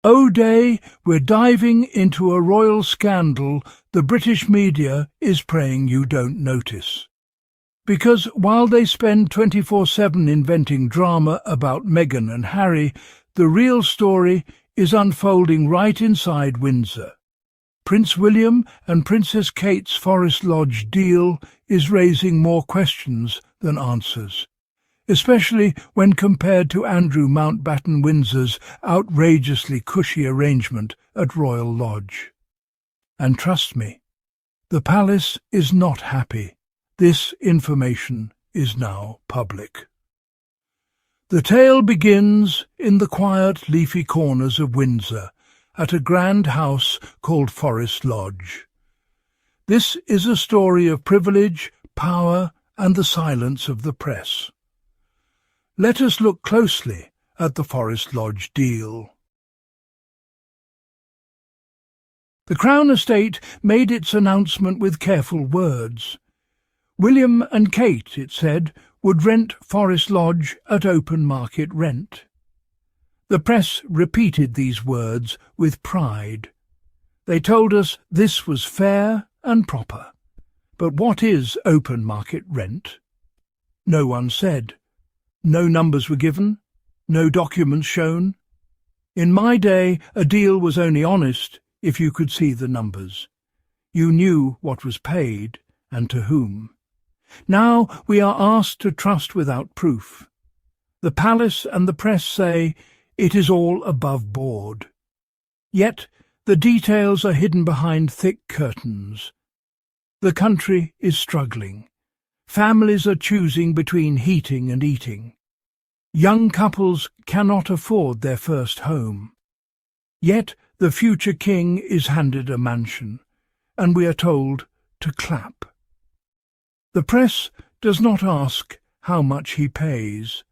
Day, we're diving into a royal scandal the British media is praying you don't notice. Because while they spend 24/7 inventing drama about Meghan and Harry, the real story is unfolding right inside Windsor. Prince William and Princess Kate's Forest Lodge deal is raising more questions than answers, especially when compared to Andrew Mountbatten Windsor's outrageously cushy arrangement at Royal Lodge. And trust me, the palace is not happy. This information is now public. The tale begins in the quiet, leafy corners of Windsor, at a grand house called Forest Lodge. This is a story of privilege, power, and the silence of the press. Let us look closely at the Forest Lodge deal. The Crown Estate made its announcement with careful words. William and Kate, it said, would rent Forest Lodge at open market rent. The press repeated these words with pride. They told us this was fair and proper. But what is open market rent? No one said. No numbers were given, no documents shown. In my day, a deal was only honest if you could see the numbers. You knew what was paid and to whom. Now we are asked to trust without proof. The palace and the press say it is all above board. Yet the details are hidden behind thick curtains. The country is struggling. Families are choosing between heating and eating. Young couples cannot afford their first home. Yet the future king is handed a mansion, and we are told to clap. The press does not ask how much he pays.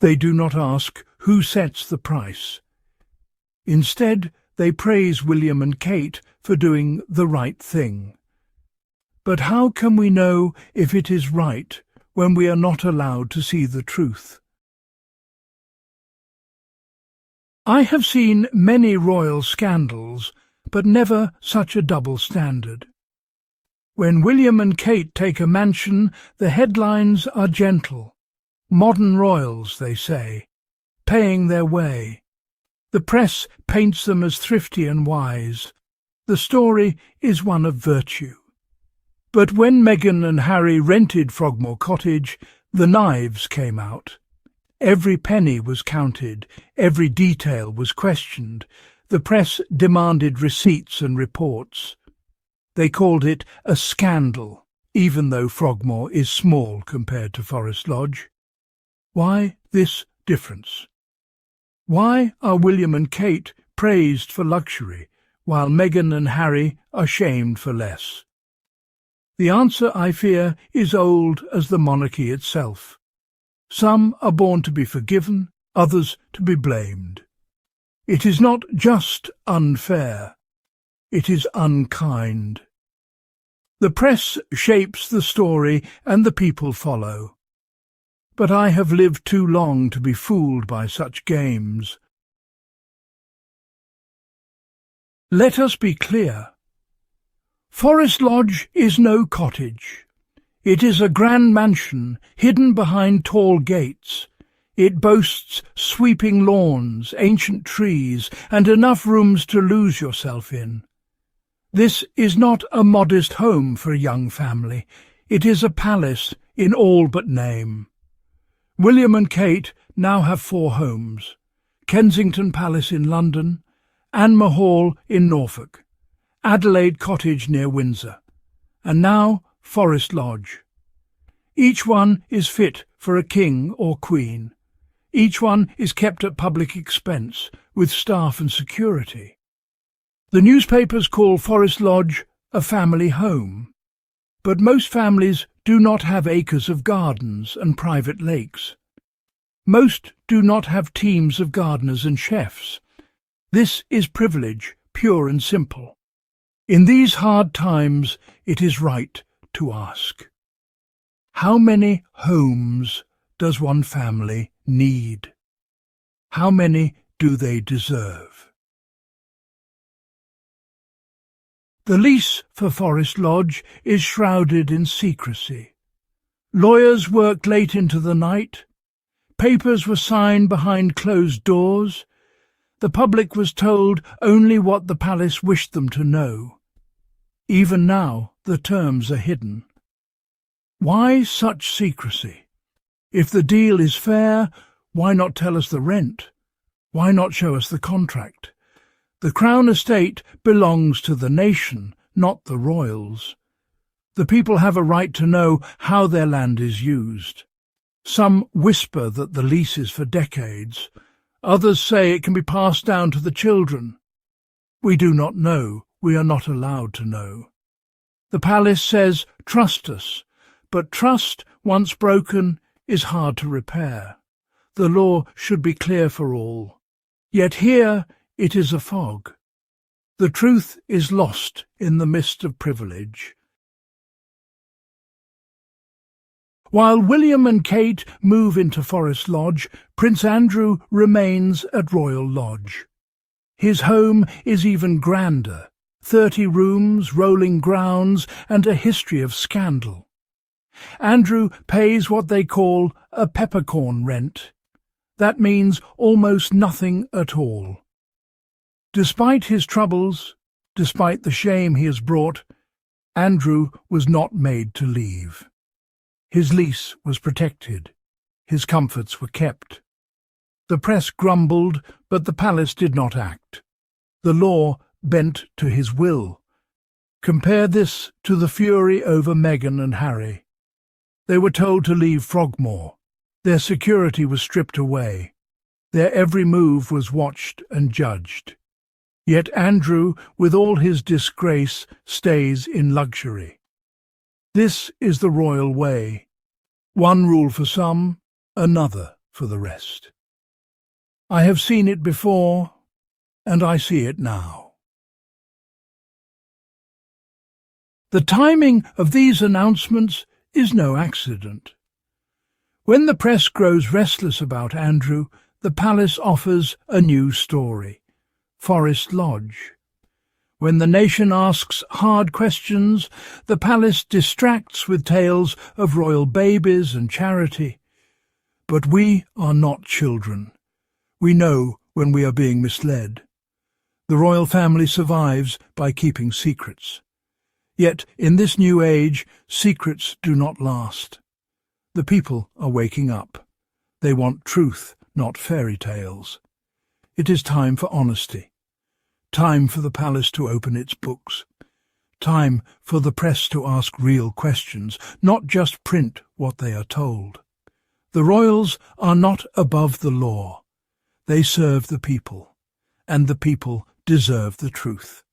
They do not ask who sets the price. Instead, they praise William and Kate for doing the right thing. But how can we know if it is right when we are not allowed to see the truth? I have seen many royal scandals, but never such a double standard. When William and Kate take a mansion, the headlines are gentle. Modern royals, they say, paying their way. The press paints them as thrifty and wise. The story is one of virtue. But when Meghan and Harry rented Frogmore Cottage, the knives came out. Every penny was counted, every detail was questioned. The press demanded receipts and reports. They called it a scandal, even though Frogmore is small compared to Forest Lodge. Why this difference? Why are William and Kate praised for luxury, while Meghan and Harry are shamed for less? The answer, I fear, is old as the monarchy itself. Some are born to be forgiven, others to be blamed. It is not just unfair, it is unkind. The press shapes the story and the people follow. But I have lived too long to be fooled by such games. Let us be clear. Forest Lodge is no cottage. It is a grand mansion hidden behind tall gates. It boasts sweeping lawns, ancient trees, and enough rooms to lose yourself in. This is not a modest home for a young family. It is a palace in all but name. William and Kate now have 4 homes: Kensington Palace in London, Anmer Hall in Norfolk, Adelaide Cottage near Windsor, and now Forest Lodge. Each one is fit for a king or queen. Each one is kept at public expense, with staff and security. The newspapers call Forest Lodge a family home, but most families do not have acres of gardens and private lakes. Most do not have teams of gardeners and chefs. This is privilege, pure and simple. In these hard times, it is right to ask, how many homes does one family need? How many do they deserve? The lease for Forest Lodge is shrouded in secrecy. Lawyers worked late into the night. Papers were signed behind closed doors. The public was told only what the palace wished them to know. Even now, the terms are hidden. Why such secrecy? If the deal is fair, why not tell us the rent? Why not show us the contract? The Crown estate belongs to the nation, not the royals. The people have a right to know how their land is used. Some whisper that the lease is for decades. Others say it can be passed down to the children. We do not know. We are not allowed to know. The palace says, trust us, but trust, once broken, is hard to repair. The law should be clear for all. Yet here it is a fog. The truth is lost in the mist of privilege. While William and Kate move into Forest Lodge, Prince Andrew remains at Royal Lodge. His home is even grander, 30 rooms, rolling grounds, and a history of scandal. Andrew pays what they call a peppercorn rent. That means almost nothing at all. Despite his troubles, despite the shame he has brought, Andrew was not made to leave. His lease was protected. His comforts were kept. The press grumbled, but the palace did not act. The law bent to his will. Compare this to the fury over Meghan and Harry. They were told to leave Frogmore. Their security was stripped away. Their every move was watched and judged. Yet Andrew, with all his disgrace, stays in luxury. This is the royal way. One rule for some, another for the rest. I have seen it before, and I see it now. The timing of these announcements is no accident. When the press grows restless about Andrew, the palace offers a new story: Forest Lodge. When the nation asks hard questions, the palace distracts with tales of royal babies and charity. But we are not children. We know when we are being misled. The royal family survives by keeping secrets. Yet in this new age, secrets do not last. The people are waking up. They want truth, not fairy tales. It is time for honesty. Time for the palace to open its books. Time for the press to ask real questions, not just print what they are told. The royals are not above the law. They serve the people, and the people deserve the truth.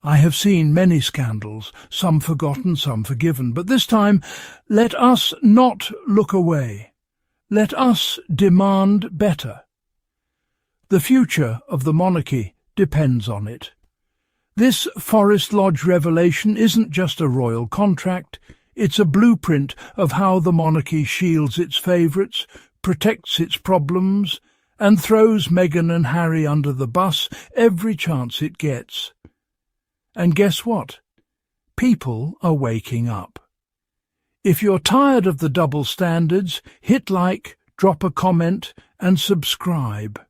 I have seen many scandals, some forgotten, some forgiven, but this time let us not look away. Let us demand better. The future of the monarchy depends on it. This Forest Lodge revelation isn't just a royal contract, it's a blueprint of how the monarchy shields its favourites, protects its problems, and throws Meghan and Harry under the bus every chance it gets. And guess what? People are waking up. If you're tired of the double standards, hit like, drop a comment and subscribe.